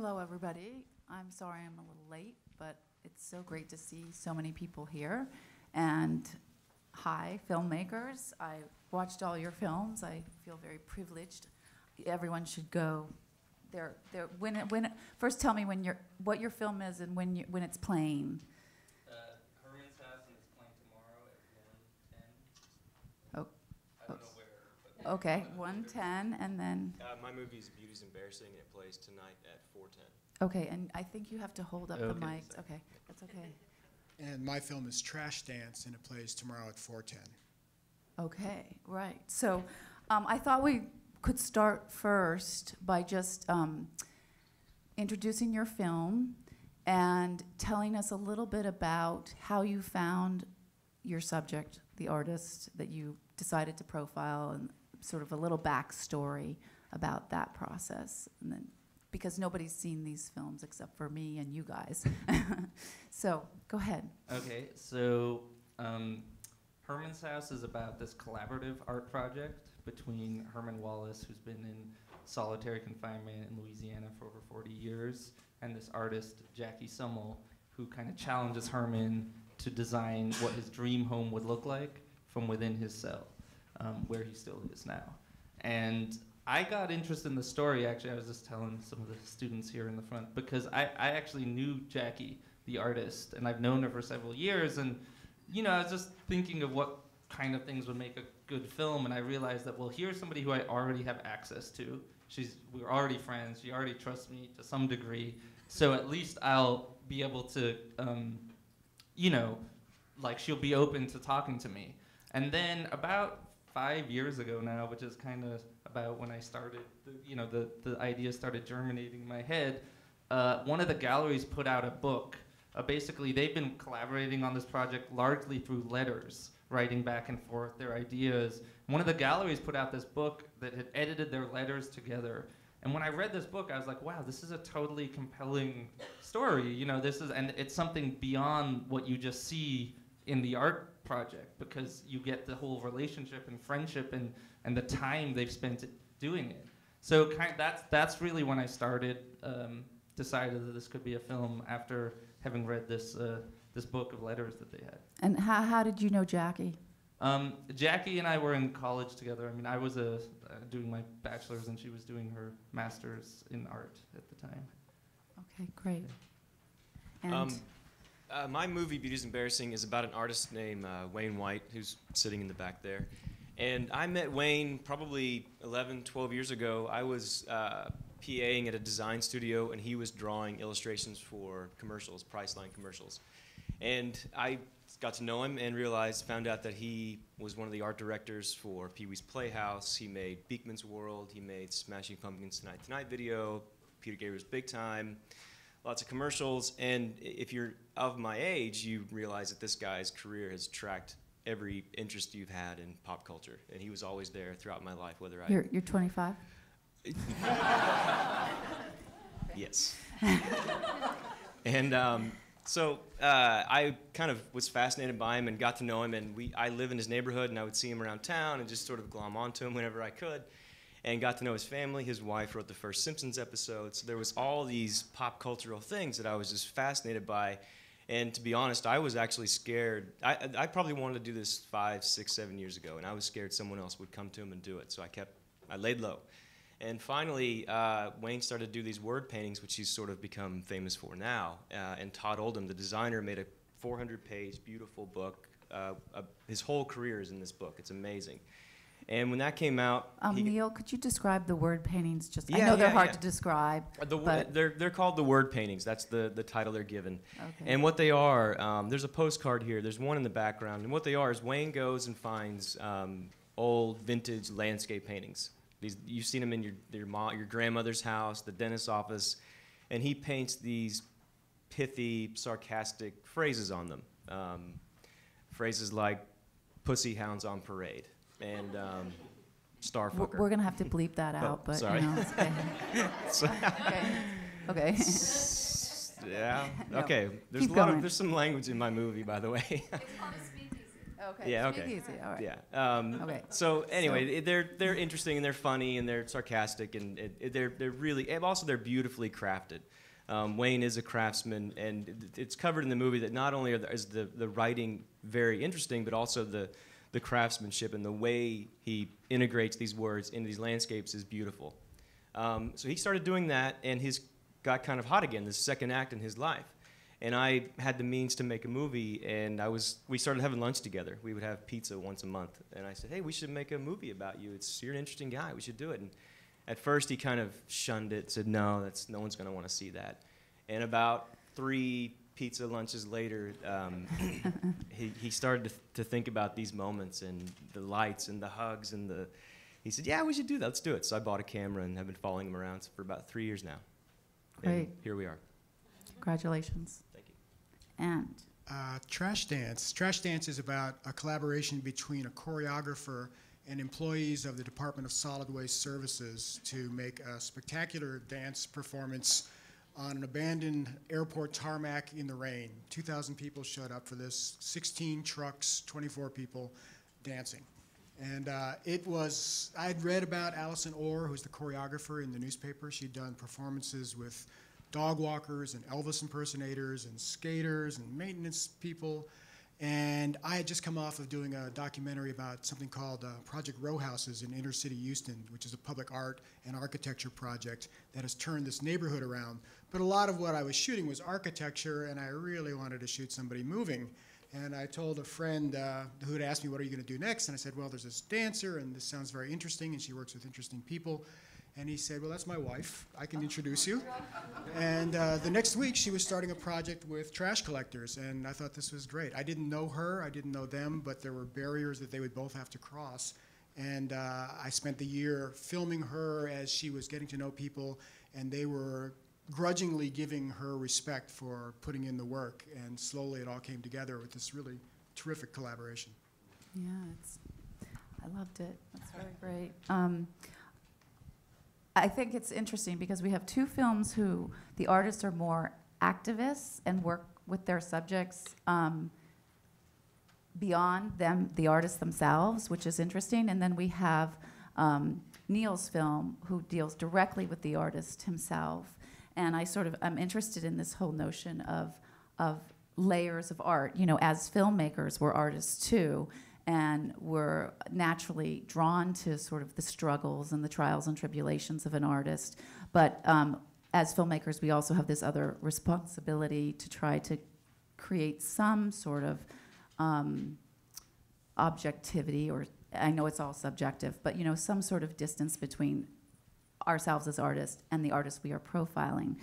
Hello, everybody. I'm sorry I'm a little late, but it's so great to see so many people here. And hi, filmmakers. I watched all your films. I feel very privileged. Everyone should go there. First, tell me what your film is and when it's playing. Herman's House, and it's playing tomorrow at 1:10. Oh, I don't know where. But okay, 1:10, and then. My movie is Beauty's Embarrassing, and it plays tonight at 4:10. Okay, and I think you have to hold up the mic. Okay, that's okay. And my film is Trash Dance, and it plays tomorrow at 4:10. Okay, right. So I thought we could start first by just introducing your film and telling us a little bit about how you found your subject, the artist that you decided to profile, and sort of a little backstory about that process. And then, because nobody's seen these films except for me and you guys. So go ahead. Okay, so Herman's House is about this collaborative art project between Herman Wallace, who's been in solitary confinement in Louisiana for over 40 years, and this artist, Jackie Summel, who kind of challenges Herman to design what his dream home would look like from within his cell, where he still is now. And I got interested in the story, actually. I was just telling some of the students here in the front, because I actually knew Jackie, the artist, and I've known her for several years. And, you know, I was just thinking of what kind of things would make a good film, and I realized that, well, here's somebody who I already have access to. We're already friends. She already trusts me to some degree. So at least I'll be able to, you know, like, she'll be open to talking to me. And then about 5 years ago now, which is kind of about when I started, the idea started germinating in my head, one of the galleries put out a book. Basically, they've been collaborating on this project largely through letters, writing back and forth their ideas. One of the galleries put out this book that had edited their letters together. And when I read this book, I was like, wow, this is a totally compelling story. You know, and it's something beyond what you just see in the art project, because you get the whole relationship and friendship and the time they've spent doing it. So that's really when I started, decided that this could be a film after having read this book of letters that they had. And how did you know Jackie? Jackie and I were in college together. I mean, I was doing my bachelor's and she was doing her master's in art at the time. Okay, great. And My movie, Beauty's Embarrassing, is about an artist named Wayne White, who's sitting in the back there. And I met Wayne probably 11, 12 years ago. I was PAing at a design studio, and he was drawing illustrations for commercials, Priceline commercials. And I got to know him and found out that he was one of the art directors for Pee-wee's Playhouse. He made Beekman's World. He made Smashing Pumpkins' Tonight Tonight video, Peter Gabriel's Big Time. Lots of commercials, and if you're of my age, you realize that this guy's career has tracked every interest you've had in pop culture, and he was always there throughout my life, whether You're 25? Yes. And so I kind of was fascinated by him and got to know him, and I live in his neighborhood, and I would see him around town and just sort of glom onto him whenever I could. And got to know his family. His wife wrote the first Simpsons episode. So there was all these pop cultural things that I was just fascinated by. And to be honest, I was actually scared. I probably wanted to do this 5, 6, 7 years ago, and I was scared someone else would come to him and do it. So I laid low. And finally, Wayne started to do these word paintings, which he's sort of become famous for now. And Todd Oldham, the designer, made a 400-page, beautiful book. His whole career is in this book. It's amazing. And when that came out, Neil, could you describe the word paintings? I know they're hard to describe. They're called the word paintings. That's the title they're given. Okay. And what they are, there's a postcard here. There's one in the background. And what they are is Wayne goes and finds old vintage landscape paintings. You've seen them in your grandmother's house, the dentist's office, and he paints these pithy, sarcastic phrases on them. Phrases like "pussy hounds on parade." And Starfucker. We're going to have to bleep that out, but sorry. You know, it's okay. Okay. Yeah. No. Okay. There's Keep going. There's some language in my movie, by the way. It's called a speakeasy. Okay. Yeah, okay. Speakeasy. All right. Yeah. Okay. So anyway, they're interesting and they're funny and they're sarcastic and they're really, and also they're beautifully crafted. Wayne is a craftsman, and it's covered in the movie that not only is the writing very interesting, but also the craftsmanship and the way he integrates these words into these landscapes is beautiful. So he started doing that, and he's got kind of hot again, this second act in his life. And I had the means to make a movie, and we started having lunch together. We would have pizza once a month, and I said, hey, we should make a movie about you. You're an interesting guy. We should do it. And at first, he kind of shunned it, said, no, no one's going to want to see that. And about 3 pizza lunches later, he started to think about these moments and the lights and the hugs and he said, yeah, we should do that. Let's do it. So I bought a camera and have been following him around for about 3 years now. Great. And here we are. Congratulations. Thank you. And Trash Dance. Trash Dance is about a collaboration between a choreographer and employees of the Department of Solid Waste Services to make a spectacular dance performance on an abandoned airport tarmac in the rain. 2,000 people showed up for this, 16 trucks, 24 people dancing. And I'd read about Allison Orr, who's the choreographer, in the newspaper. She'd done performances with dog walkers and Elvis impersonators and skaters and maintenance people. And I had just come off of doing a documentary about something called Project Row Houses in inner city Houston, which is a public art and architecture project that has turned this neighborhood around. But a lot of what I was shooting was architecture, and I really wanted to shoot somebody moving. And I told a friend who had asked me, what are you going to do next? And I said, well, there's this dancer, and this sounds very interesting, and she works with interesting people. And he said, well, that's my wife. I can introduce you. And the next week, she was starting a project with trash collectors, and I thought this was great. I didn't know her, I didn't know them, but there were barriers that they would both have to cross. And I spent the year filming her as she was getting to know people, and they were grudgingly giving her respect for putting in the work. And slowly it all came together with this really terrific collaboration. yeah, I loved it. That's very great. I think it's interesting because we have 2 films who the artists are more activists and work with their subjects beyond them, the artists themselves, which is interesting. And then we have Neil's film, who deals directly with the artist himself. And I'm interested in this whole notion of layers of art. You know, as filmmakers, we're artists too. And we're naturally drawn to sort of the struggles and the trials and tribulations of an artist. But as filmmakers, we also have this other responsibility to try to create some sort of objectivity, or I know it's all subjective, but you know, some sort of distance between ourselves as artists and the artists we are profiling.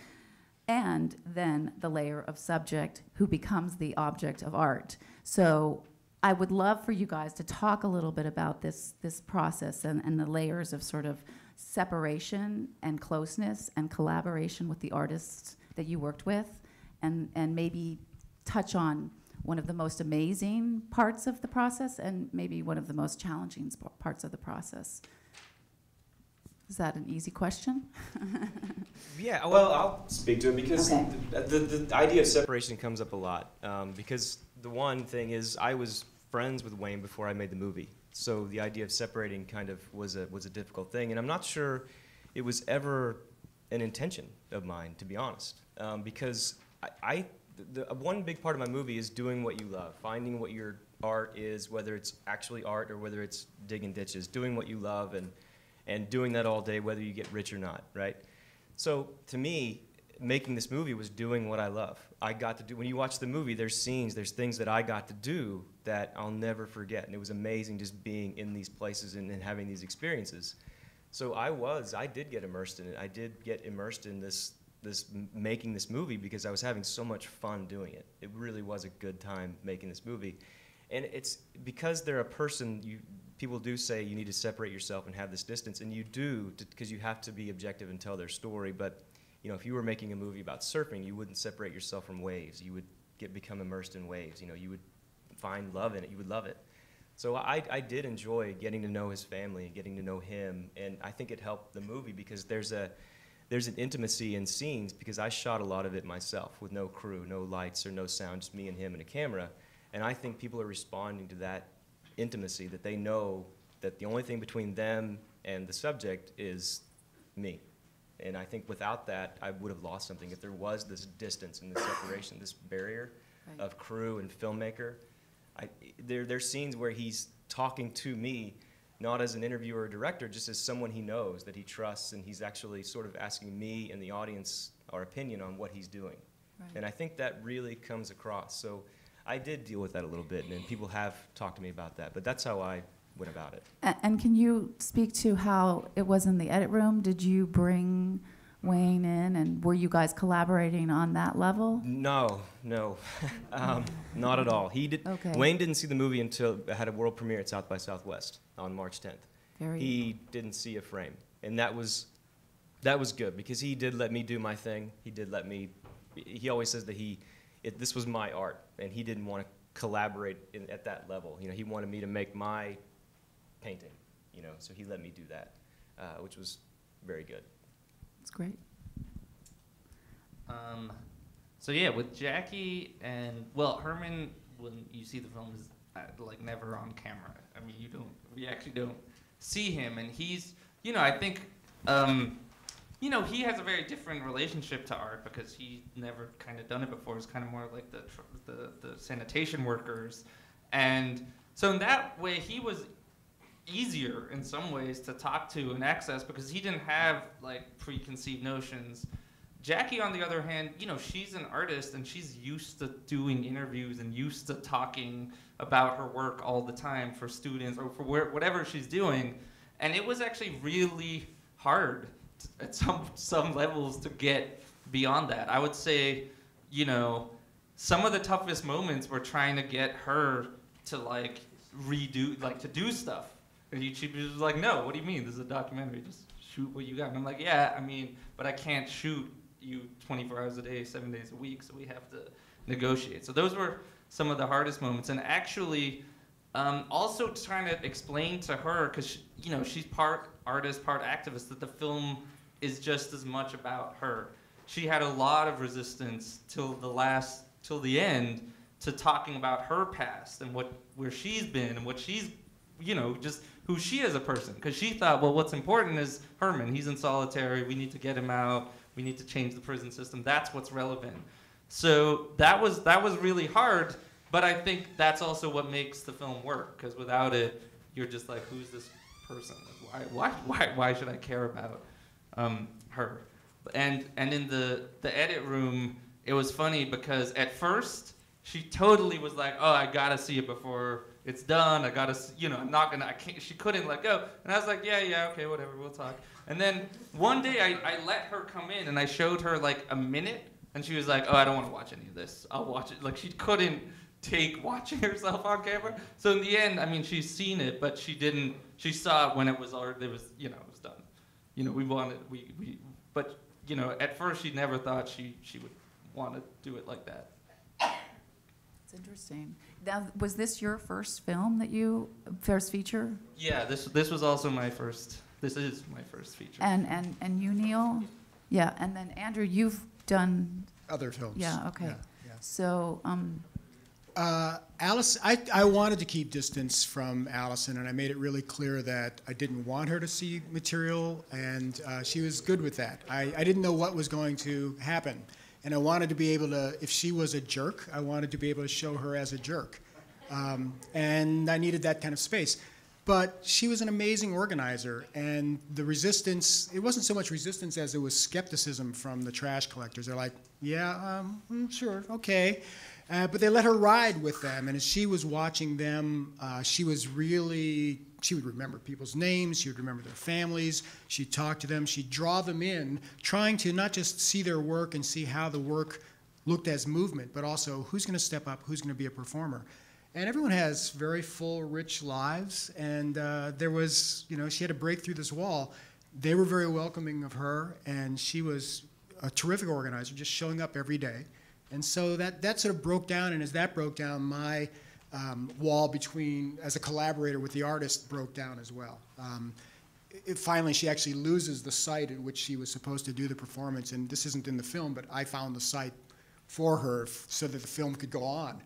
And then the layer of subject who becomes the object of art. So I would love for you guys to talk a little bit about this process and the layers of sort of separation and closeness and collaboration with the artists that you worked with, and maybe touch on one of the most amazing parts of the process and maybe one of the most challenging parts of the process. Is that an easy question? Yeah, well, I'll speak to it because Okay. the idea of separation comes up a lot. Because the one thing is, I was friends with Wayne before I made the movie, so the idea of separating kind of was a difficult thing, and I'm not sure it was ever an intention of mine, to be honest, because one big part of my movie is doing what you love, finding what your art is, whether it's actually art or whether it's digging ditches, doing what you love and doing that all day, whether you get rich or not, right? So to me, making this movie was doing what I love. I got to do, when you watch the movie, there's scenes, there's things that I got to do that I'll never forget. And it was amazing just being in these places and having these experiences. So I did get immersed in it. I did get immersed in this making this movie because I was having so much fun doing it. It really was a good time making this movie. And it's because they're a person, people do say you need to separate yourself and have this distance, and you do, because you have to be objective and tell their story. But you know, if you were making a movie about surfing, you wouldn't separate yourself from waves. You would become immersed in waves. You know, you would find love in it. You would love it. So I did enjoy getting to know his family and getting to know him, and I think it helped the movie because there's an intimacy in scenes, because I shot a lot of it myself with no crew, no lights or no sound, just me and him and a camera. And I think people are responding to that intimacy, that they know that the only thing between them and the subject is me. And I think without that, I would have lost something. If there was this distance and this separation, this barrier Right. of crew and filmmaker, there's scenes where he's talking to me, not as an interviewer or director, just as someone he knows, that he trusts, and he's actually sort of asking me and the audience our opinion on what he's doing. Right. And I think that really comes across. So I did deal with that a little bit, and people have talked to me about that, but that's how I went about it. And can you speak to how it was in the edit room? Did you bring Wayne in, and were you guys collaborating on that level? No, not at all. Okay. Wayne didn't see the movie until it had a world premiere at South by Southwest on March 10th. He didn't see a frame, and that was good, because he did let me do my thing. He always says that this was my art, and he didn't want to collaborate at that level. You know, he wanted me to make my painting, you know, so he let me do that, which was very good. It's great. So yeah, with Jackie and, well, Herman, when you see the film, is like never on camera. I mean, we actually don't see him, and he's, you know, I think, you know, he has a very different relationship to art because he's never kind of done it before. It's kind of more like the sanitation workers, and so in that way, he was easier in some ways to talk to and access because he didn't have like preconceived notions. Jackie, on the other hand, you know, she's an artist and she's used to doing interviews and used to talking about her work all the time for students or for whatever she's doing. And it was actually really hard at some levels to get beyond that. I would say, you know, some of the toughest moments were trying to get her to like to do stuff. And she was like, no, what do you mean? This is a documentary. Just shoot what you got. And I'm like, yeah, I mean, but I can't shoot you 24 hours a day, 7 days a week, so we have to negotiate. So those were some of the hardest moments. And actually, also trying to explain to her, because you know, she's part artist, part activist, that the film is just as much about her. She had a lot of resistance till the end to talking about her past and where she's been and what she's, you know, just who she is as a person. Because she thought, well, what's important is Herman. He's in solitary. We need to get him out. We need to change the prison system. That's what's relevant. So that was really hard. But I think that's also what makes the film work. Because without it, you're just like, who's this person? Like, why should I care about her? And in the edit room, it was funny because at first she totally was like, oh, I gotta see it before it's done. I gotta, you know, I can't, she couldn't let go. And I was like, yeah, okay, whatever, we'll talk. And then one day I let her come in and I showed her like a minute and she was like, oh, I don't want to watch any of this. I'll watch it. Like she couldn't take watching herself on camera. So in the end, I mean, she's seen it, but she saw it when it was already, it was, you know, it was done. You know, but, you know, at first she never thought she would want to do it like that. It's interesting. Now, was this your first film first feature? Yeah, this was also my first. This is my first feature. And you, Neil? Yeah, and then Andrew, you've done Other films. Yeah, okay. Yeah. So, Alice, I wanted to keep distance from Allison, and I made it really clear that I didn't want her to see material, and she was good with that. I didn't know what was going to happen, and I wanted to be able to, if she was a jerk, I wanted to be able to show her as a jerk. And I needed that kind of space. But she was an amazing organizer, and the resistance, it wasn't so much resistance as it was skepticism from the trash collectors. They're like, yeah, sure, okay. But they let her ride with them, and as she was watching them, she would remember people's names, she would remember their families, she'd talk to them, she'd draw them in, trying to not just see their work and see how the work looked as movement, but also who's going to step up, who's going to be a performer. And everyone has very full, rich lives, and there was, you know, she had to break through this wall. They were very welcoming of her, and she was a terrific organizer, just showing up every day. And so that sort of broke down, and as that broke down, my wall between, as a collaborator with the artist, broke down as well. Finally, she actually loses the site at which she was supposed to do the performance, and this isn't in the film, but I found the site for her so that the film could go on.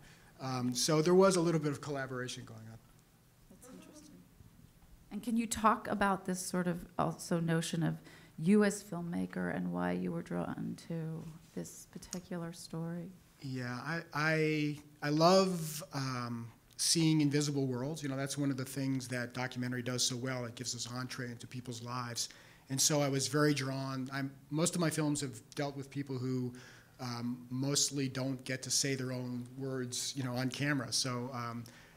So there was a little bit of collaboration going on. And can you talk about this sort of also notion of you as filmmaker and why you were drawn to this particular story? Yeah, I love seeing invisible worlds. You know, that's one of the things that documentary does so well. It gives us entree into people's lives. And so I was very drawn. Most of my films have dealt with people who mostly don't get to say their own words, you know, on camera. So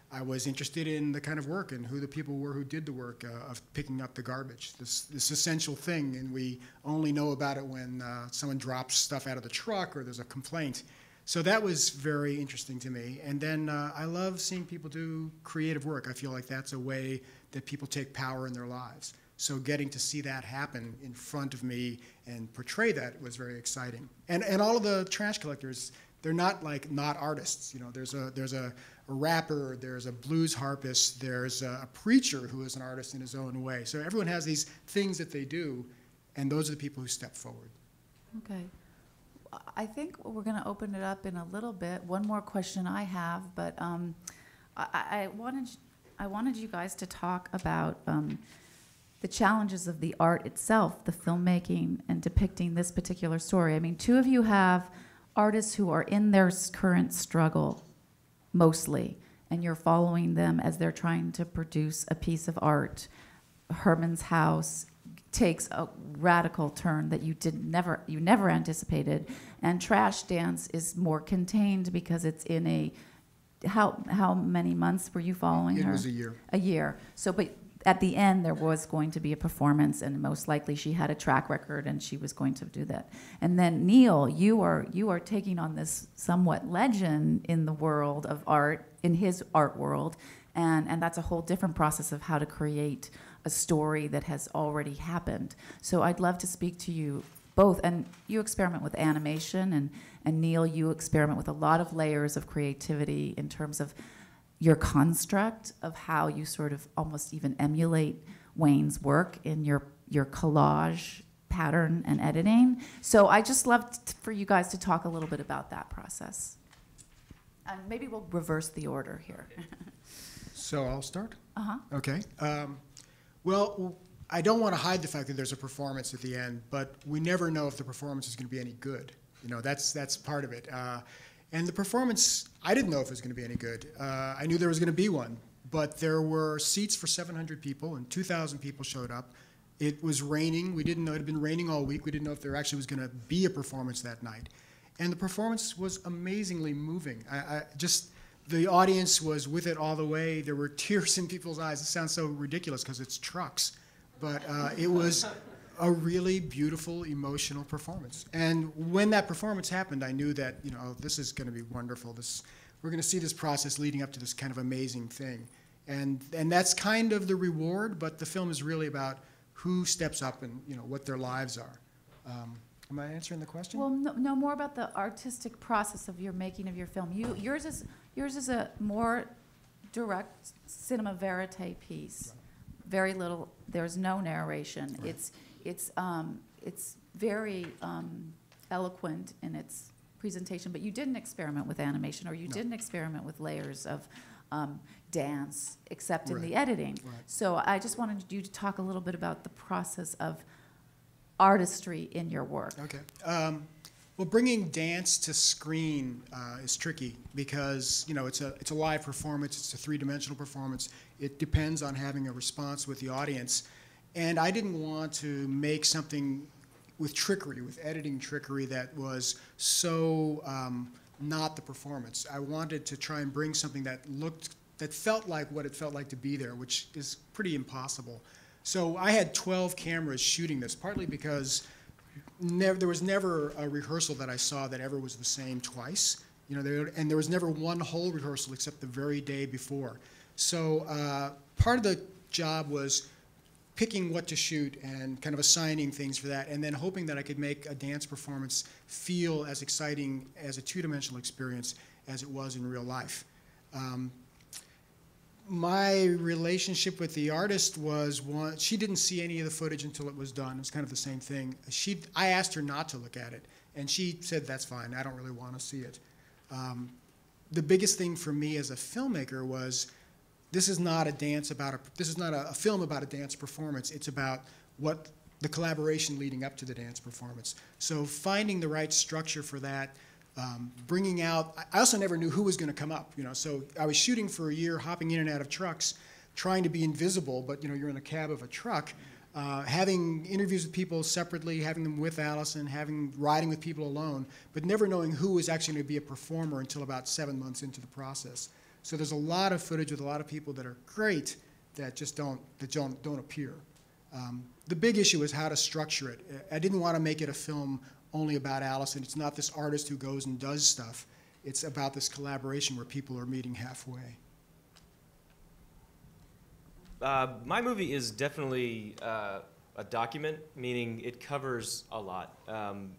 I was interested in the kind of work and who the people were who did the work of picking up the garbage, this essential thing, and we only know about it when someone drops stuff out of the truck or there's a complaint. So that was very interesting to me. And then I love seeing people do creative work. I feel like that's a way that people take power in their lives. So getting to see that happen in front of me and portray that was very exciting. And all of the trash collectors, they're not artists. You know, there's a rapper, there's a blues harpist, there's a preacher who is an artist in his own way. So everyone has these things that they do, and those are the people who step forward. Okay. I think we're going to open it up in a little bit. One more question I have, but I wanted you guys to talk about the challenges of the art itself, the filmmaking, and depicting this particular story. I mean, two of you have artists who are in their current struggle, mostly, and you're following them as they're trying to produce a piece of art. Herman's House takes a radical turn that you never anticipated, and Trash Dance is more contained because it's in a how many months were you following her? It was a year. A year. So, but at the end there was going to be a performance, and most likely she had a track record and she was going to do that. And then Neil, you are taking on this somewhat legend in the world of art, in his art world, and that's a whole different process of how to create a story that has already happened. So I'd love to speak to you both, and you experiment with animation, and Neil, you experiment with a lot of layers of creativity in terms of your construct of how you sort of almost even emulate Wayne's work in your collage pattern and editing. So I just love for you guys to talk a little bit about that process. And maybe we'll reverse the order here. So I'll start? Uh-huh. Okay. Well, I don't want to hide the fact that there's a performance at the end, but we never know if the performance is going to be any good. You know, that's part of it. And the performance, I didn't know if it was going to be any good. I knew there was going to be one, but there were seats for 700 people, and 2,000 people showed up. It was raining. We didn't know it had been raining all week. We didn't know if there actually was going to be a performance that night. And the performance was amazingly moving. The audience was with it all the way. There were tears in people's eyes. It sounds so ridiculous because it's trucks, but it was a really beautiful, emotional performance. And when that performance happened, I knew that, you know, this is going to be wonderful. We're going to see this process leading up to this kind of amazing thing. And that's kind of the reward, but the film is really about who steps up and, you know, what their lives are. Am I answering the question? Well, no, more about the artistic process of your making of your film. Yours is a more direct cinema verite piece. Right. Very little. There's no narration. Right. It's very eloquent in its presentation. But you didn't experiment with animation, or you didn't experiment with layers of dance, except in the editing. Right. So I just wanted you to talk a little bit about the process of artistry in your work. Okay. Well, bringing dance to screen is tricky because, you know, it's a live performance. It's a three-dimensional performance. It depends on having a response with the audience. And I didn't want to make something with trickery, with editing trickery that was so not the performance. I wanted to try and bring something that felt like what it felt like to be there, which is pretty impossible. So I had 12 cameras shooting this, partly because there was never a rehearsal that I saw that ever was the same twice. You know, and there was never one whole rehearsal except the very day before. So part of the job was picking what to shoot and kind of assigning things for that, and then hoping that I could make a dance performance feel as exciting as a two-dimensional experience as it was in real life. My relationship with the artist was she didn't see any of the footage until it was done. It was kind of the same thing. I asked her not to look at it, and she said, that's fine, I don't really want to see it. The biggest thing for me as a filmmaker was this is not a dance about this is not a film about a dance performance. It's about what the collaboration leading up to the dance performance. So finding the right structure for that, bringing out. I also never knew who was going to come up. So I was shooting for a year, hopping in and out of trucks, trying to be invisible, but you're in the cab of a truck. Having interviews with people separately, having them with Allison, riding with people alone, but never knowing who was actually going to be a performer until about 7 months into the process. So there's a lot of footage with a lot of people that are great that just don't appear. The big issue is how to structure it. I didn't want to make it a film only about Allison. It's not this artist who goes and does stuff. It's about this collaboration where people are meeting halfway. My movie is definitely a document, meaning it covers a lot.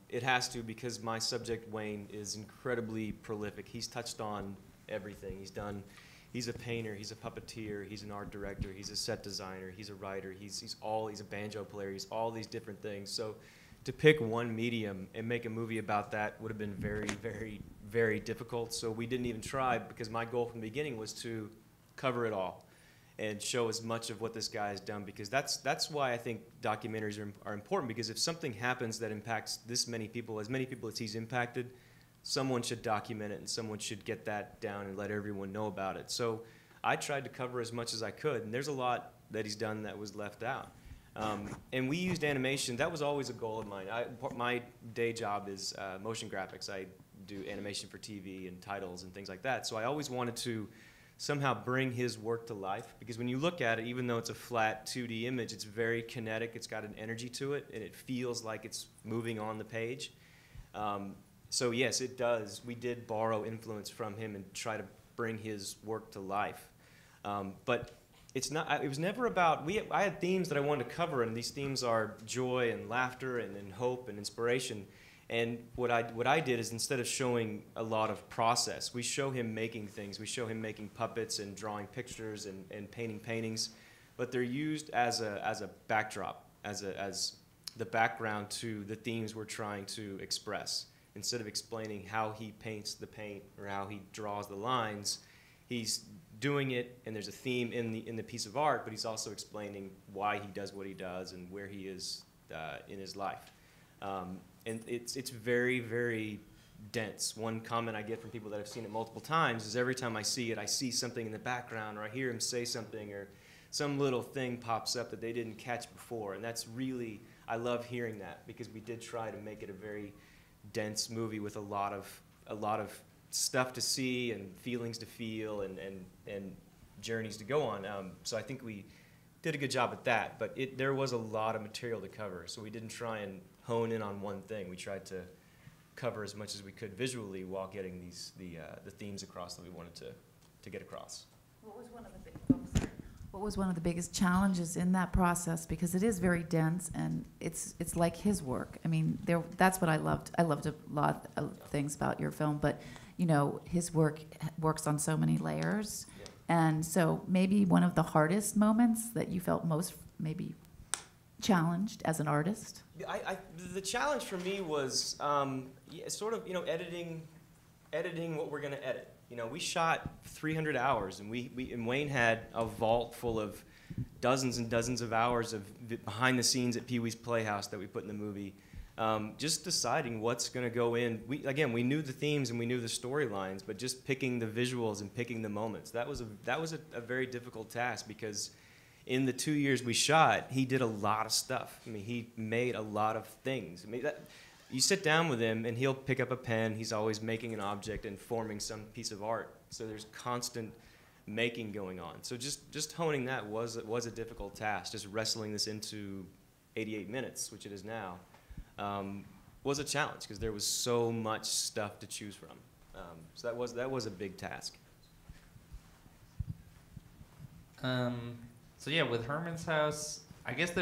It has to, because my subject, Wayne, is incredibly prolific. He's touched on everything. He's a painter, he's a puppeteer, he's an art director, he's a set designer, he's a writer, he's a banjo player, he's all these different things. So to pick one medium and make a movie about that would have been very, very, very difficult. So we didn't even try, because my goal from the beginning was to cover it all and show as much of what this guy has done, because that's why I think documentaries are important, because if something happens that impacts this many people as he's impacted, someone should document it and someone should get that down and let everyone know about it. So I tried to cover as much as I could, and there's a lot that he's done that was left out. And we used animation. That was always a goal of mine. My day job is motion graphics. I do animation for TV and titles and things like that. So I always wanted to somehow bring his work to life, because when you look at it, even though it's a flat 2D image, it's very kinetic, it's got an energy to it, and it feels like it's moving on the page. So yes, it does. We did borrow influence from him and try to bring his work to life. But it's not, it was never about, I had themes that I wanted to cover, and these themes are joy and laughter and hope and inspiration. And what I did is, instead of showing a lot of process, we show him making things. We show him making puppets and drawing pictures and painting paintings, but they're used as a backdrop, as the background to the themes we're trying to express. Instead of explaining how he paints the paint or how he draws the lines, he's doing it, and there's a theme in the piece of art, but he's also explaining why he does what he does and where he is in his life. And it's very, very dense. One comment I get from people that have seen it multiple times is, every time I see it, I see something in the background, or I hear him say something, or some little thing pops up that they didn't catch before. And that's really, I love hearing that, because we did try to make it a very dense movie with a lot of stuff to see and feelings to feel and journeys to go on. So I think we did a good job at that, but there was a lot of material to cover, so we didn't try and hone in on one thing. We tried to cover as much as we could visually while getting the themes across that we wanted to get across. What was one of the biggest challenges in that process? Because it is very dense, and it's like his work. I mean, that's what I loved. I loved a lot of things about your film, but his work works on so many layers. Yeah. And so maybe one of the hardest moments that you felt most maybe challenged as an artist? The challenge for me was sort of editing what we're going to edit. We shot 300 hours, and and Wayne had a vault full of dozens and dozens of hours of behind the scenes at Pee Wee's Playhouse that we put in the movie. Just deciding what's going to go in. We knew the themes and we knew the storylines, but just picking the visuals and picking the moments, that was a very difficult task, because in the 2 years we shot, he did a lot of stuff. I mean, he made a lot of things. I mean, you sit down with him and he'll pick up a pen. He's always making an object and forming some piece of art. So there's constant making going on. So just honing that was a difficult task. Just wrestling this into 88 minutes, which it is now, was a challenge, because there was so much stuff to choose from. So that was a big task. So yeah, with Herman's House, I guess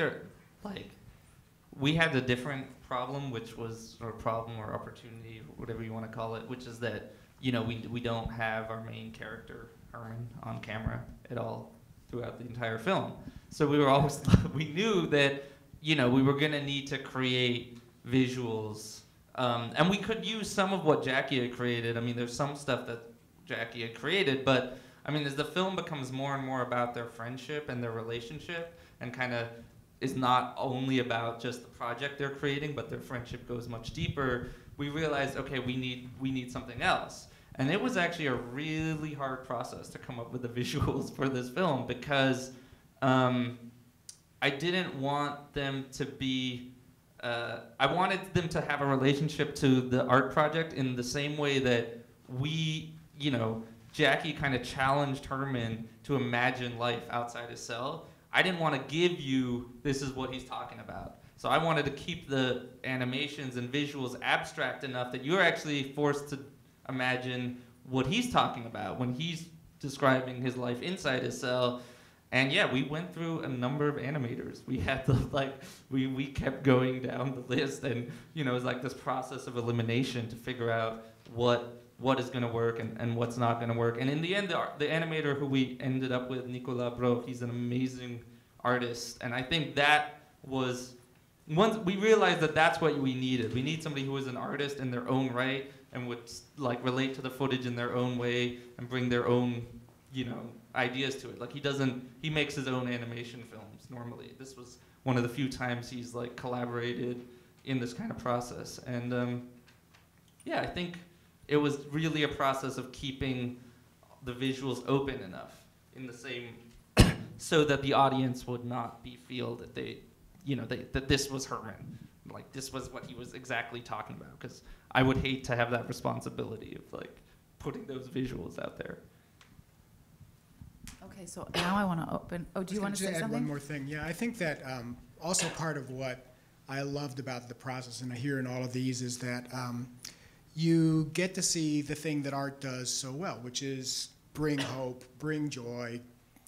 we had a different problem, which was, or problem or opportunity, whatever you want to call it, which is that we don't have our main character Herman on camera at all throughout the entire film. So we were always we knew that we were going to need to create visuals, and we could use some of what Jackie had created. I mean, there's some stuff that Jackie had created, but I mean, as the film becomes more and more about their friendship and their relationship, and kind of is not only about just the project they're creating, but their friendship goes much deeper, we realized, okay, we need something else. And it was actually a really hard process to come up with the visuals for this film, because I didn't want them to be, I wanted them to have a relationship to the art project in the same way that Jackie kind of challenged Herman to imagine life outside his cell. I didn't want to give you, this is what he's talking about. So I wanted to keep the animations and visuals abstract enough that you're actually forced to imagine what he's talking about when he's describing his life inside his cell. And yeah, we went through a number of animators. We had to we kept going down the list, and it was like this process of elimination to figure out what is going to work and what's not going to work. And in the end, the animator who we ended up with, Nicolas Bro, he's an amazing artist. And I think that was, once we realized that that's what we needed. We need somebody who was an artist in their own right and would relate to the footage in their own way and bring their own, ideas to it. He makes his own animation films normally. This was one of the few times he's collaborated in this kind of process. And yeah, I think it was really a process of keeping the visuals open enough in the same, so that the audience would not feel that that this was Herman, this was what he was exactly talking about. Because I would hate to have that responsibility of putting those visuals out there. Okay, so now I want to open. Oh, do you want to say add something? one more thing. Yeah, I think that also part of what I loved about the process, and I hear in all of these, is that you get to see the thing that art does so well, which is bring hope, bring joy,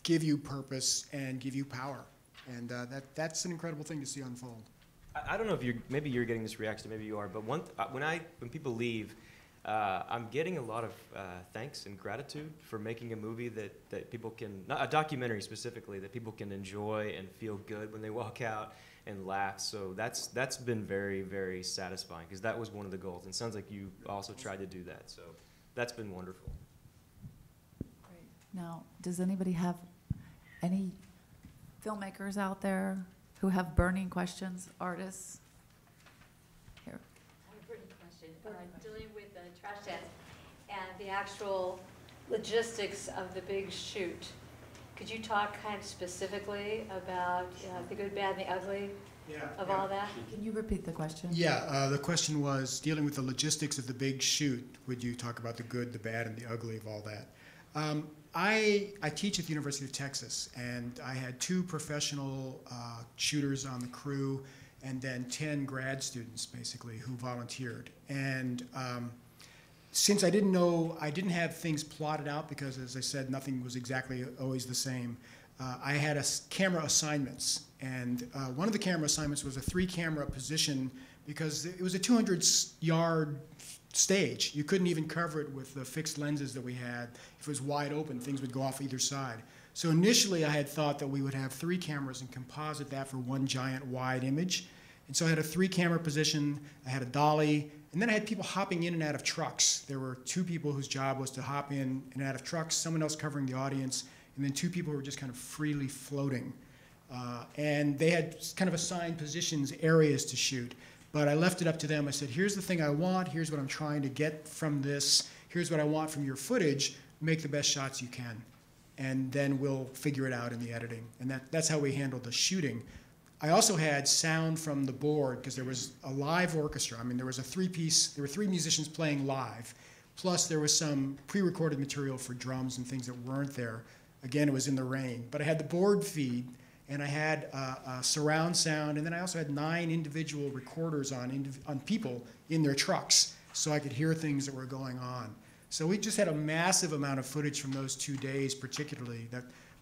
give you purpose, and give you power. And that's an incredible thing to see unfold. I don't know if maybe you're getting this reaction, maybe you are, but when people leave, I'm getting a lot of thanks and gratitude for making a movie that people can, not a documentary specifically, that people can enjoy and feel good when they walk out and laugh. So that's been very, very satisfying, because that was one of the goals. And it sounds like you also tried to do that. So that's been wonderful. Great. Now, does anybody have any filmmakers out there who have burning questions, artists? Here. I have a written question. Dealing with the trash cans and the actual logistics of the big shoot, could you talk kind of specifically about the good, bad, and the ugly of all that? Can you repeat the question? Yeah, the question was, dealing with the logistics of the big shoot, would you talk about the good, the bad, and the ugly of all that? I teach at the University of Texas, and I had 2 professional shooters on the crew, and then 10 grad students, basically, who volunteered. And since I didn't have things plotted out, because, as I said, nothing was exactly always the same, I had camera assignments. And one of the camera assignments was a 3-camera position, because it was a 200-yard stage. You couldn't even cover it with the fixed lenses that we had. If it was wide open, things would go off either side. So initially, I had thought that we would have 3 cameras and composite that for one giant wide image. And so I had a 3-camera position, I had a dolly, and then I had people hopping in and out of trucks. There were 2 people whose job was to hop in and out of trucks, someone else covering the audience, and then 2 people who were just kind of freely floating. And they had kind of assigned positions, areas to shoot. But I left it up to them. I said, here's the thing I want, here's what I'm trying to get from this, here's what I want from your footage, make the best shots you can. And then we'll figure it out in the editing. And that's how we handled the shooting. I also had sound from the board, because there was a live orchestra. I mean, there was a 3-piece, there were 3 musicians playing live, plus there was some pre-recorded material for drums and things that weren't there. Again, it was in the rain. But I had the board feed, and I had surround sound, and then I also had 9 individual recorders on people in their trucks, so I could hear things that were going on. So we just had a massive amount of footage from those 2 days, particularly.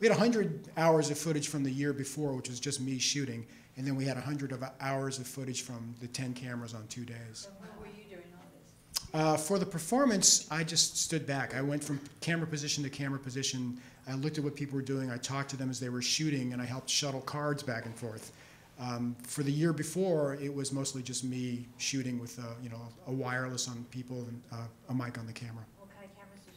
We had 100 hours of footage from the year before, which was just me shooting, and then we had 100 hours of footage from the 10 cameras on 2 days. So how were you doing all this? For the performance, I just stood back. I went from camera position to camera position. I looked at what people were doing. I talked to them as they were shooting, and I helped shuttle cards back and forth. For the year before, it was mostly just me shooting with a wireless on people and a mic on the camera. What kind of cameras did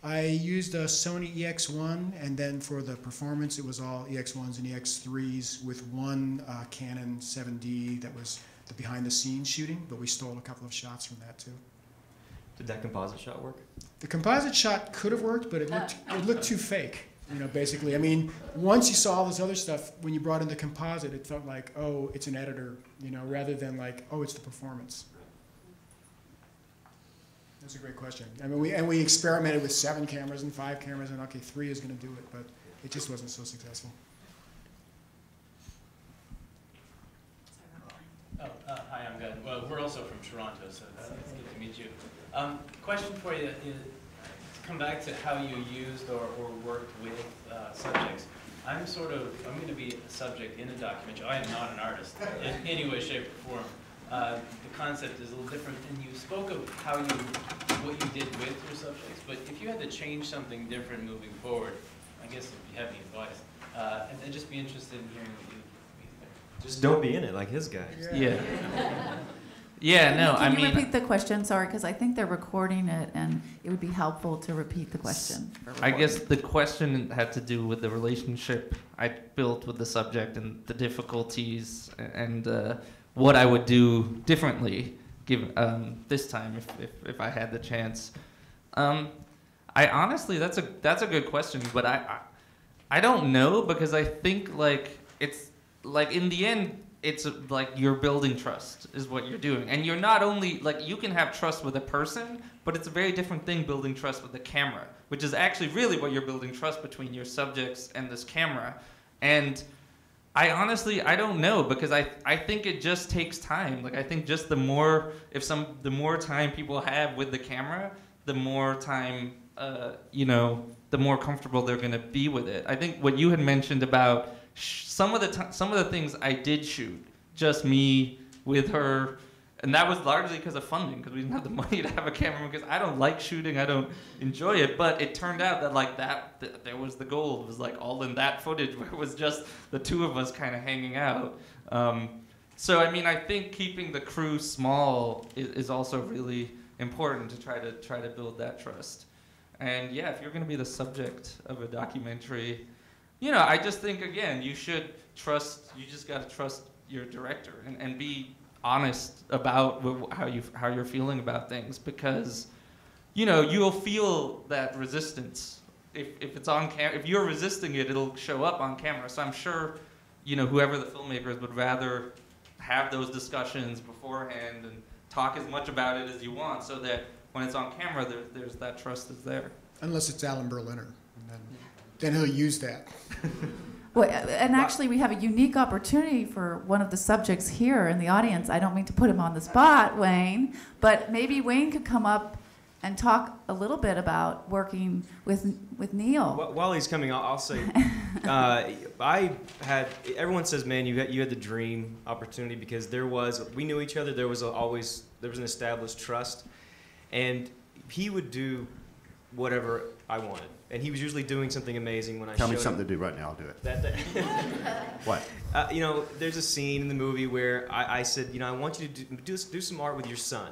I used a Sony EX1, and then for the performance, it was all EX1s and EX3s with one Canon 7D that was the behind-the-scenes shooting, but we stole a couple of shots from that too. Did that composite shot work? The composite shot could have worked, but it looked too fake. You know, basically, I mean, once you saw all this other stuff, when you brought in the composite, it felt like, oh, it's an editor, you know, rather than like, oh, it's the performance. That's a great question. I mean, we experimented with 7 cameras and 5 cameras, and okay, 3 is going to do it, but it just wasn't so successful. Hi, I'm Angad. Well, we're also from Toronto, so it's good to meet you. Question for you is, to come back to how you used or worked with subjects. I'm going to be a subject in a documentary. I am not an artist in any way, shape, or form. The concept is a little different, and you spoke of what you did with your subjects, but if you had to change something different moving forward, I guess if you have any advice, I'd just be interested in hearing what you think. Just don't be in it like his guys. Yeah. Yeah, no, Can I you mean, repeat the question? Sorry, because I think they're recording it, and it would be helpful to repeat the question. I guess the question had to do with the relationship I built with the subject and the difficulties and what I would do differently given this time if I had the chance. I honestly, that's a good question, but I don't know, because I think like it's like in the end it's like you're building trust is what you're doing, and you're not only like you can have trust with a person, but it's a very different thing building trust with the camera, which is actually really what you're building trust between your subjects and this camera. And I honestly, I don't know, because I think it just takes time. Like I think just the more time people have with the camera, the more time, the more comfortable they're gonna be with it. I think what you had mentioned about some of the things I did shoot, just me with her, and that was largely because of funding, because we didn't have the money to have a camera, because I don't like shooting, I don't enjoy it, but it turned out that like there was the gold. It was like all in that footage where it was just the two of us kind of hanging out. So I mean, I think keeping the crew small is also really important to try to build that trust. And yeah, if you're going to be the subject of a documentary, I just think, again, you should trust, you just got to trust your director and be honest about how you're feeling about things, because, you'll feel that resistance. If it's on camera, if you're resisting it, it'll show up on camera. So I'm sure, whoever the filmmakers would rather have those discussions beforehand and talk as much about it as you want, so that when it's on camera, there's that trust is there. Unless it's Alan Berliner. Then he'll use that. Well, and actually, we have a unique opportunity for one of the subjects here in the audience. I don't mean to put him on the spot, Wayne, but maybe Wayne could come up and talk a little bit about working with Neil. While he's coming, I'll say, everyone says, man, you had the dream opportunity, because we knew each other, there was an established trust, and he would do whatever I wanted. And he was usually doing something amazing when I Tell showed me something him. to do right now, I'll do it. What? There's a scene in the movie where I said, I want you to do some art with your son.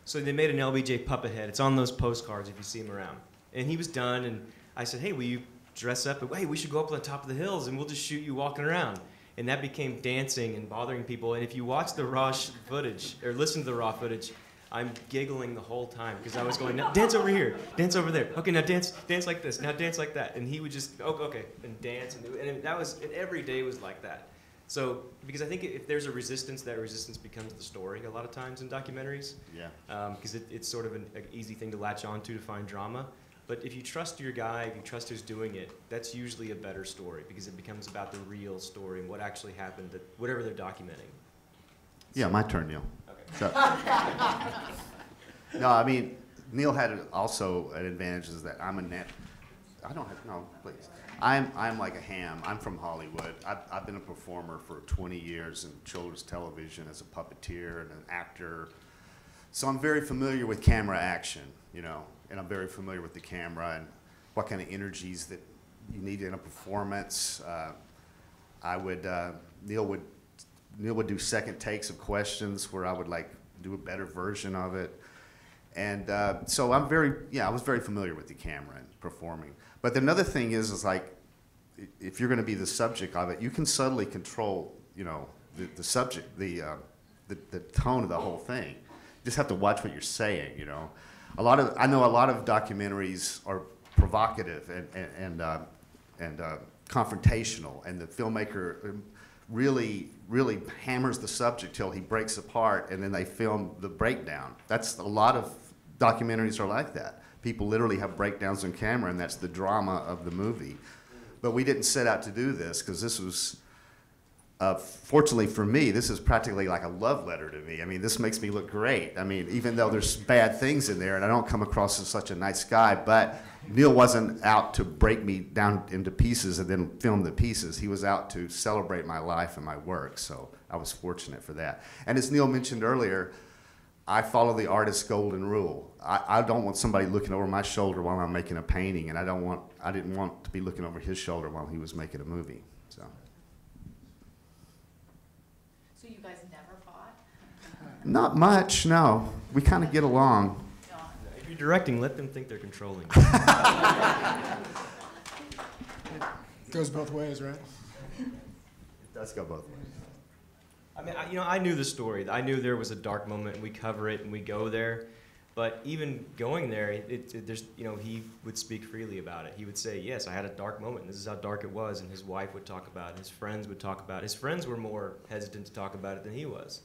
So they made an LBJ puppet head. It's on those postcards if you see him around. And he was done, and I said, hey, will you dress up? Hey, we should go up on the top of the hills, and we'll just shoot you walking around. And that became dancing and bothering people. And if you watch the raw footage, or listen to the raw footage, I'm giggling the whole time, because I was going, now dance over here, dance over there. Okay, now dance like this, now dance like that. And he would just, okay, and dance. And every day was like that. So, because I think if there's a resistance, that resistance becomes the story a lot of times in documentaries. Yeah. Because it's sort of an easy thing to latch onto to find drama. But if you trust your guy, if you trust who's doing it, that's usually a better story, because it becomes about the real story and what actually happened, whatever they're documenting. Yeah, my turn, Neil. Okay. No, I mean, Neil had also an advantage is that I'm please. I'm like a ham. I'm from Hollywood. I've been a performer for 20 years in children's television as a puppeteer and an actor. So I'm very familiar with camera action, and I'm very familiar with the camera and what kind of energies that you need in a performance. Neil would do second takes of questions where I would like do a better version of it. And so I was very familiar with the camera and performing. But another thing is like, if you're going to be the subject of it, you can subtly control, you know, the subject, the tone of the whole thing. You just have to watch what you're saying, you know. I know a lot of documentaries are provocative and confrontational, and the filmmaker really hammers the subject till he breaks apart, and then they film the breakdown. That's a lot of documentaries are like that. People literally have breakdowns on camera, and that's the drama of the movie. But we didn't set out to do this because this was, fortunately for me, this is practically like a love letter to me. I mean, this makes me look great. I mean, even though there's bad things in there, and I don't come across as such a nice guy, but Neil wasn't out to break me down into pieces and then film the pieces. He was out to celebrate my life and my work, so I was fortunate for that. And as Neil mentioned earlier, I follow the artist's golden rule. I don't want somebody looking over my shoulder while I'm making a painting, and I didn't want to be looking over his shoulder while he was making a movie. So you guys never fought? Not much, no. We kind of get along. If you're directing, let them think they're controlling. It goes both ways, right? It does go both ways. I mean, I knew the story. I knew there was a dark moment, and we cover it, and we go there. But even going there, there's, you know, he would speak freely about it. He would say, yes, I had a dark moment. This is how dark it was. And his wife would talk about it. His friends would talk about it. His friends were more hesitant to talk about it than he was.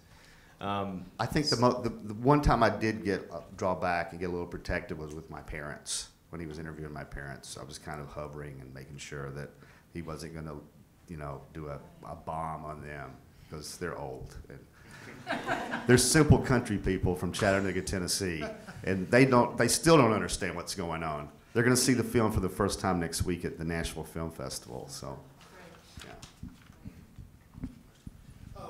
I think the one time I did draw back and get a little protective was with my parents. When he was interviewing my parents, I was kind of hovering and making sure that he wasn't going to, you know, do a bomb on them, because they're old. And they're simple country people from Chattanooga, Tennessee, and they still don't understand what's going on. They're going to see the film for the first time next week at the Nashville Film Festival. So, yeah.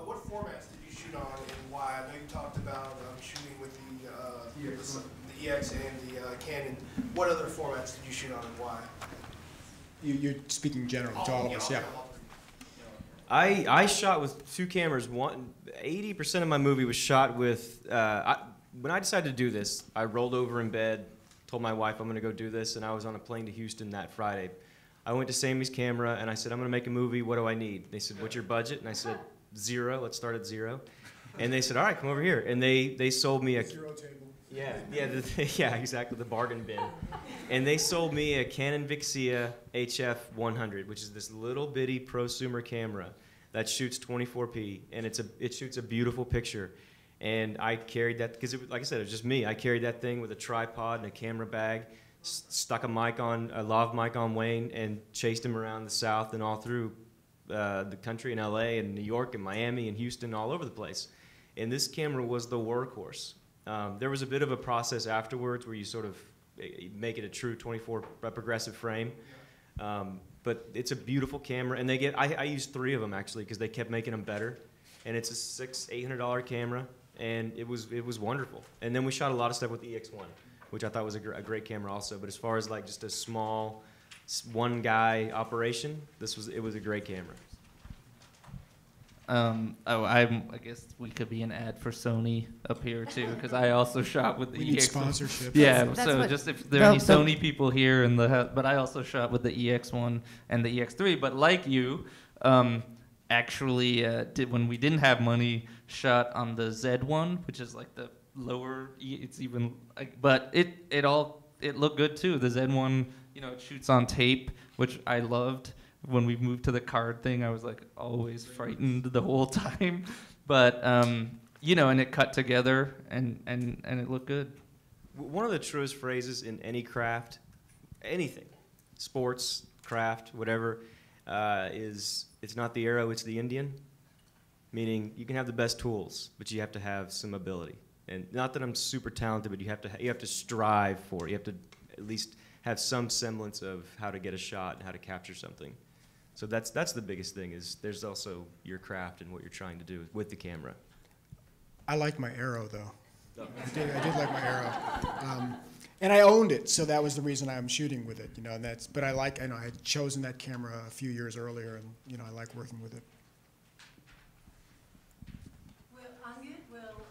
What formats did you shoot on, and why? I know you talked about shooting with the EX and the Canon. What other formats did you shoot on, and why? You're speaking generally to all of us, yeah. I shot with two cameras. 80% of my movie was shot with. When I decided to do this, I rolled over in bed, told my wife I'm going to go do this, and I was on a plane to Houston that Friday. I went to Sammy's camera and I said, I'm going to make a movie. What do I need? They said, what's your budget? And I said, 0. Let's start at 0. And they said, all right, come over here. And they sold me a 0 table. Yeah, exactly, the bargain bin. And they sold me a Canon Vixia HF 100, which is this little bitty prosumer camera that shoots 24p, and it shoots a beautiful picture. And I carried that, because like I said, it was just me. I carried that thing with a tripod and a camera bag, stuck a lav mic on Wayne, and chased him around the South and all through the country in LA and New York and Miami and Houston, all over the place. And this camera was the workhorse. There was a bit of a process afterwards where you sort of make it a true 24 progressive frame. But it's a beautiful camera, and I used 3 of them actually because they kept making them better. And it's a $800 camera, and it was wonderful. And then we shot a lot of stuff with the EX1, which I thought was a great camera also. But as far as like just a small one guy operation, it was a great camera. I guess we could be an ad for Sony up here too, because I also shot with the We need EX1. sponsorship. Yeah, That's so what- just if there are any Sony people here in the, but I also shot with the EX1 and the EX3. But like you, actually when we didn't have money, shot on the Z1, which is like the lower. It's even, but it looked good too. The Z1, you know, it shoots on tape, which I loved. When we moved to the card thing, I was like always frightened the whole time, but you know, and it cut together and it looked good. One of the truest phrases in any craft, anything, sports, craft, whatever, is it's not the arrow, it's the Indian. Meaning you can have the best tools, but you have to have some ability. And not that I'm super talented, but you have to strive for it. You have to at least have some semblance of how to get a shot and how to capture something. So that's the biggest thing, is there's also your craft and what you're trying to do with the camera. I like my arrow, though. I did like my arrow. And I owned it, so that was the reason I'm shooting with it, you know. And but I had chosen that camera a few years earlier, and you know, I like working with it. Angad will,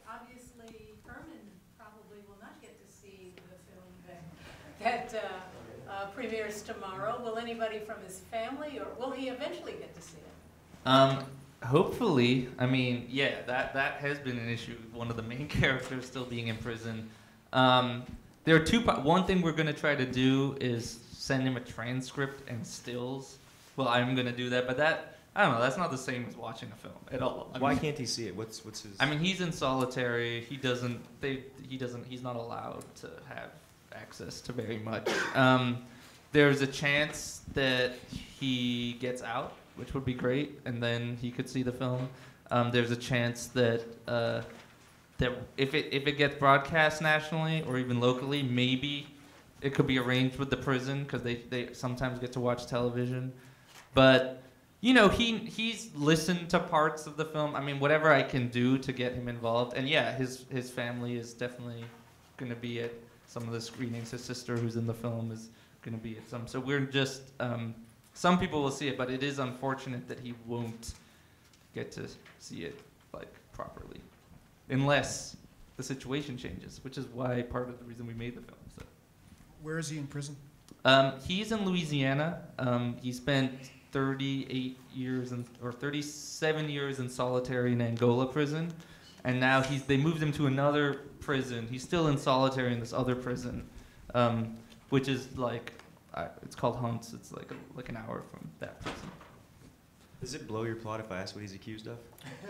obviously, Herman probably will that premieres tomorrow. Will anybody from his family, or will he eventually get to see it? Hopefully. I mean, yeah, that has been an issue. One of the main characters still being in prison. There are one thing we're going to try to do is send him a transcript and stills. Well, I'm going to do that, but I don't know, that's not the same as watching a film at all. Why can't he see it? What's his... I mean, he's in solitary. He's not allowed to have access to very much. There's a chance that he gets out, which would be great, and then he could see the film. There's a chance that that if it gets broadcast nationally or even locally, maybe it could be arranged with the prison, because they sometimes get to watch television. But you know, he's listened to parts of the film. I mean, whatever I can do to get him involved. And yeah, his family is definitely going to be at some of the screenings. His sister, who's in the film, is going to be at some. So we're just some people will see it, but it is unfortunate that he won't get to see it like properly, unless the situation changes, which is why part of the reason we made the film. So. Where is he in prison? He's in Louisiana. He spent 38 years or 37 years in solitary in Angola prison, and now they moved him to another prison. He's still in solitary in this other prison, which is like it's called Hunts. It's like an hour from that prison. Does it blow your plot if I ask what he's accused of?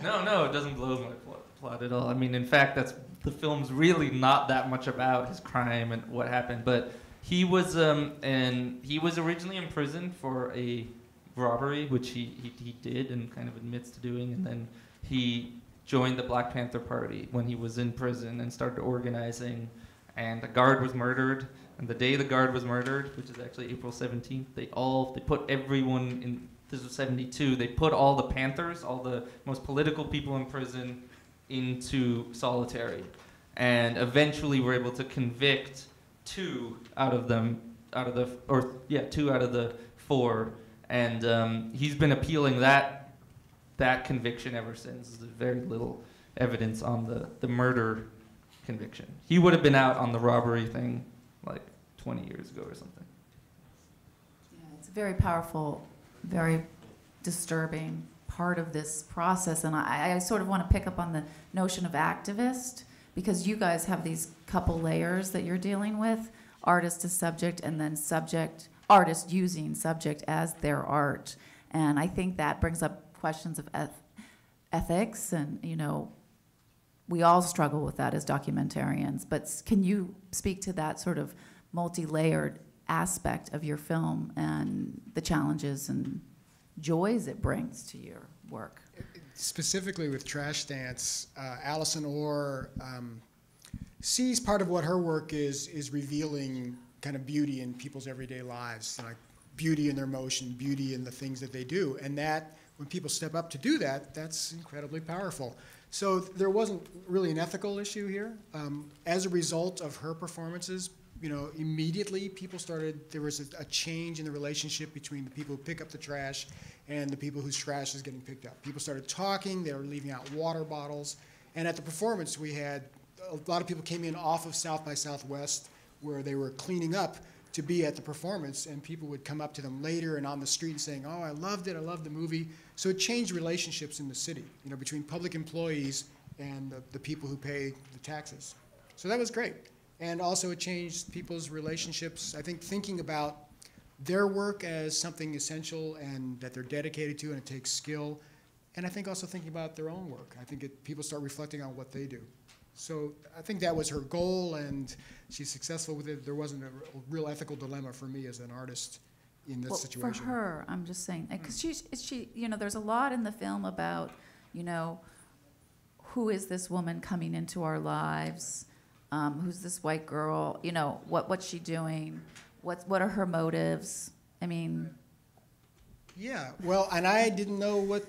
No, it doesn't blow my plot at all. I mean, in fact, the film's really not that much about his crime and what happened. But he was originally in prison for a robbery, which he did and kind of admits to doing, and then he joined the Black Panther Party when he was in prison and started organizing. And a guard was murdered. And the day the guard was murdered, which is actually April 17th, they put everyone in. This was 72. They put all the Panthers, all the most political people in prison, into solitary, and eventually were able to convict two out of the four, and he's been appealing that conviction ever since. There's very little evidence on the murder conviction. He would have been out on the robbery thing like 20 years ago or something. Yeah, it's very powerful, very disturbing part of this process, and I sort of want to pick up on the notion of activist, because you guys have these couple layers that you're dealing with: artist to subject, and then artist using subject as their art. And I think that brings up questions of ethics, and we all struggle with that as documentarians. But can you speak to that sort of multi-layered aspect of your film and the challenges and joys it brings to your work? Specifically with Trash Dance, Allison Orr sees part of what her work is revealing kind of beauty in people's everyday lives, like beauty in their motion, beauty in the things that they do. And that, when people step up to do that, that's incredibly powerful. So there wasn't really an ethical issue here. As a result of her performances, immediately there was a change in the relationship between the people who pick up the trash and the people whose trash is getting picked up. People started talking, they were leaving out water bottles. And at the performance, we had a lot of people came in off of South by Southwest, where they were cleaning up to be at the performance, and people would come up to them later and on the street saying, "Oh, I loved it, I loved the movie." So it changed relationships in the city, between public employees and the people who pay the taxes. So that was great. And also it changed people's relationships, I think, thinking about their work as something essential and that they're dedicated to, and it takes skill. And I think also thinking about their own work. I think people start reflecting on what they do. So I think that was her goal, and she's successful with it. There wasn't a real ethical dilemma for me as an artist in this situation. For her, I'm just saying, because she, there's a lot in the film about, who is this woman coming into our lives? Who's this white girl? What's she doing? What are her motives? I mean. Yeah, well, and I didn't know what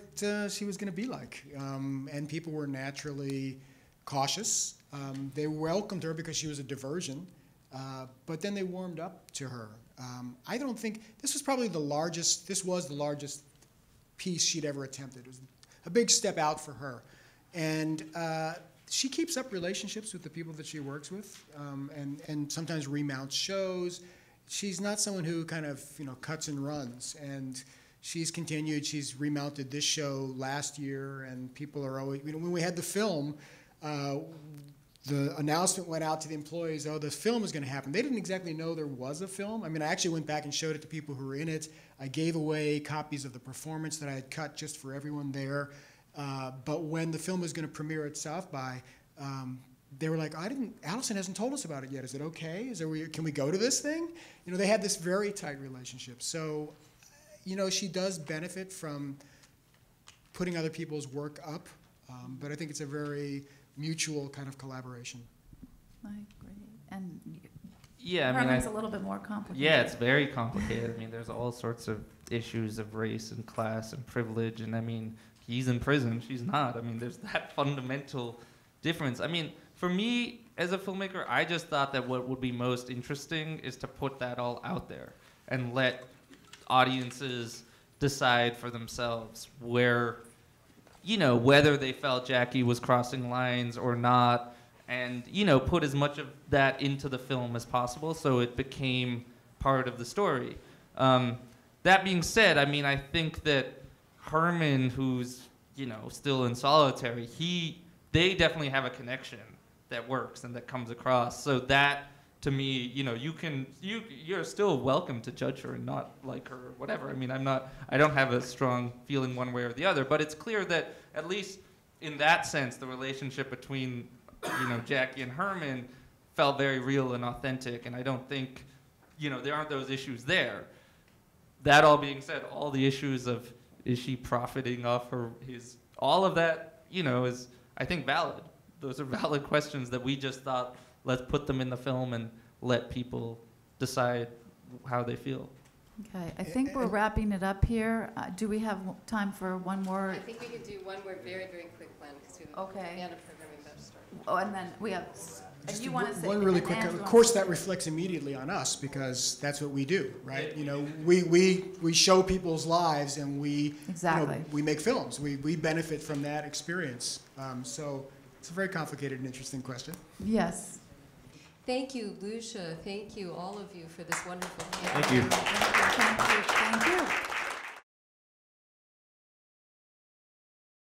she was going to be like, and people were naturally cautious. They welcomed her because she was a diversion, but then they warmed up to her. I don't think this was probably the largest piece she'd ever attempted. It was a big step out for her, and she keeps up relationships with the people that she works with, and sometimes remounts shows. She's not someone who kind of, cuts and runs. And she's continued. She's remounted this show last year, and people are always, when we had the film, the announcement went out to the employees, oh, the film is going to happen. They didn't exactly know there was a film. I mean, I actually went back and showed it to people who were in it. I gave away copies of the performance that I had cut just for everyone there. But when the film was going to premiere at South by, they were like, Allison hasn't told us about it yet. Is it okay? Can we go to this thing? They had this very tight relationship. So, she does benefit from putting other people's work up, but I think it's a very mutual kind of collaboration. I agree. And yeah, Herman's a little bit more complicated. Yeah, it's very complicated. I mean, there's all sorts of issues of race and class and privilege, and I mean, he's in prison, she's not. I mean, there's that fundamental difference. I mean, for me, as a filmmaker, I just thought that what would be most interesting is to put that all out there and let audiences decide for themselves whether they felt Jackie was crossing lines or not, and, put as much of that into the film as possible so it became part of the story. That being said, I mean, I think that Herman, who's, still in solitary, they definitely have a connection that works and that comes across. So that, to me, you're still welcome to judge her and not like her or whatever. I mean, I don't have a strong feeling one way or the other, but it's clear that at least in that sense, the relationship between, Jackie and Herman felt very real and authentic, and I don't think, there aren't those issues there. That all being said, all the issues of, is she profiting off all of that, is, I think, valid. Those are valid questions that we just thought, let's put them in the film and let people decide how they feel. Okay, I think we're wrapping it up here. Do we have time for one more? I think we could do one more very, very quick one because we have a programming about to start. Oh, and then we have. Just you want to say one really quick. Of course, that reflects immediately on us because that's what we do, right? We show people's lives and we we make films. We benefit from that experience. So it's a very complicated and interesting question. Yes. Thank you, Lucia. Thank you, all of you, for this wonderful. Thank you. Thank you. Thank you.